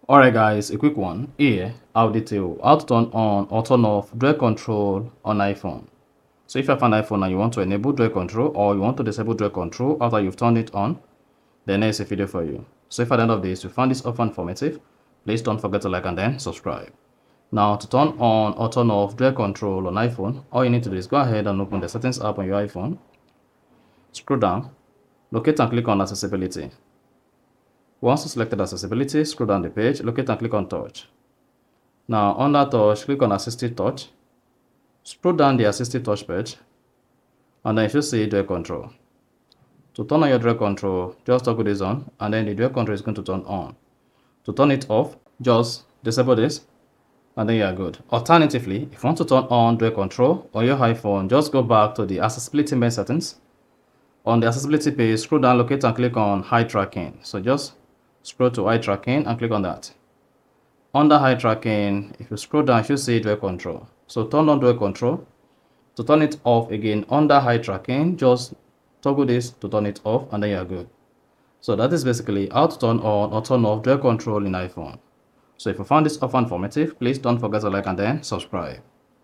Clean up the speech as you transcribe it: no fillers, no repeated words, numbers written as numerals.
Alright guys, a quick one. Here, I'll detail how to turn on or turn off dual control on iPhone. So if you have an iPhone and you want to enable dual control or you want to disable dual control after you've turned it on, then there's a video for you. So if at the end of this you found this offer informative, please don't forget to like and then subscribe. Now to turn on or turn off dual control on iPhone, all you need to do is go ahead and open the settings app on your iPhone. Scroll down, locate and click on accessibility. Once you selected accessibility, scroll down the page, locate and click on touch. Now under touch, click on assistive touch. Scroll down the assistive touch page, and then you should see dual control. To turn on your dual control, just toggle this on, and then the dual control is going to turn on. To turn it off, just disable this, and then you are good. Alternatively, if you want to turn on dual control on your iPhone, just go back to the accessibility main settings. On the accessibility page, scroll down, locate and click on eye tracking. So just scroll to eye tracking and click on that. Under eye tracking, if you scroll down, you should see dual control. So turn on dual control. To turn it off again, under eye tracking, just toggle this to turn it off, and then you are good. So that is basically how to turn on or turn off dual control in iPhone. So if you found this offer informative, please don't forget to like and then subscribe.